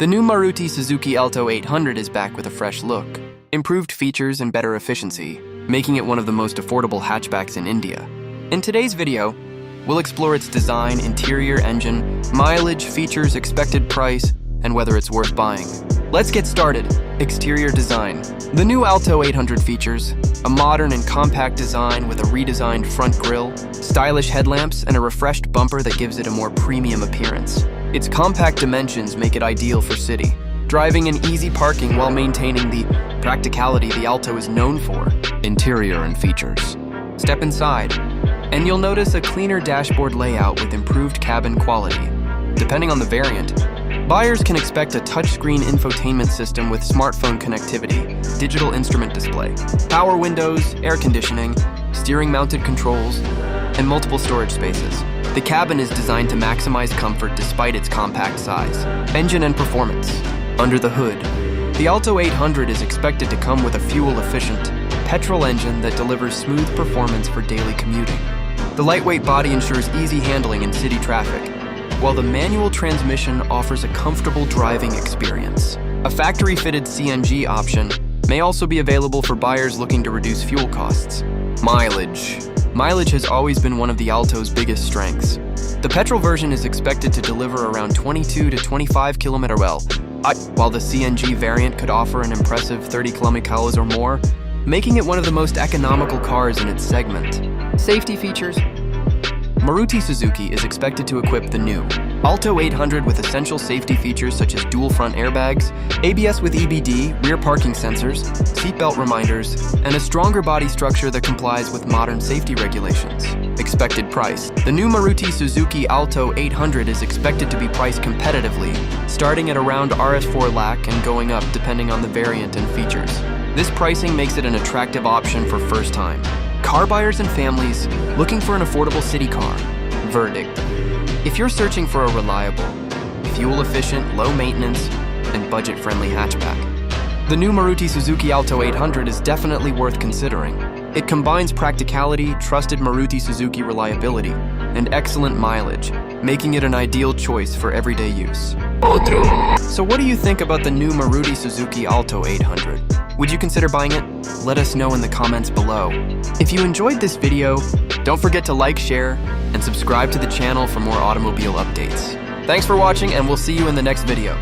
The new Maruti Suzuki Alto 800 is back with a fresh look, improved features and better efficiency, making it one of the most affordable hatchbacks in India. In today's video, we'll explore its design, interior, engine, mileage, features, expected price, and whether it's worth buying. Let's get started. Exterior design. The new Alto 800 features a modern and compact design with a redesigned front grille, stylish headlamps, and a refreshed bumper that gives it a more premium appearance. Its compact dimensions make it ideal for city driving and easy parking while maintaining the practicality the Alto is known for. Interior and features. Step inside, and you'll notice a cleaner dashboard layout with improved cabin quality. Depending on the variant, buyers can expect a touchscreen infotainment system with smartphone connectivity, digital instrument display, power windows, air conditioning, steering-mounted controls, and multiple storage spaces. The cabin is designed to maximize comfort despite its compact size. Engine and performance. Under the hood, the Alto 800 is expected to come with a fuel-efficient petrol engine that delivers smooth performance for daily commuting. The lightweight body ensures easy handling in city traffic, while the manual transmission offers a comfortable driving experience. A factory-fitted CNG option may also be available for buyers looking to reduce fuel costs. Mileage. Mileage has always been one of the Alto's biggest strengths. The petrol version is expected to deliver around 22 to 25 km/h, while the CNG variant could offer an impressive 30 km/h or more, making it one of the most economical cars in its segment. Safety features. Maruti Suzuki is expected to equip the new Alto 800 with essential safety features such as dual front airbags, ABS with EBD, rear parking sensors, seatbelt reminders, and a stronger body structure that complies with modern safety regulations. Expected price. The new Maruti Suzuki Alto 800 is expected to be priced competitively, starting at around Rs4 LAKH and going up depending on the variant and features. This pricing makes it an attractive option for first-time car buyers and families looking for an affordable city car. Verdict. If you're searching for a reliable, fuel-efficient, low-maintenance, and budget-friendly hatchback, the new Maruti Suzuki Alto 800 is definitely worth considering. It combines practicality, trusted Maruti Suzuki reliability, and excellent mileage, making it an ideal choice for everyday use. So what do you think about the new Maruti Suzuki Alto 800? Would you consider buying it? Let us know in the comments below. If you enjoyed this video, don't forget to like, share, and subscribe to the channel for more automobile updates. Thanks for watching, and we'll see you in the next video.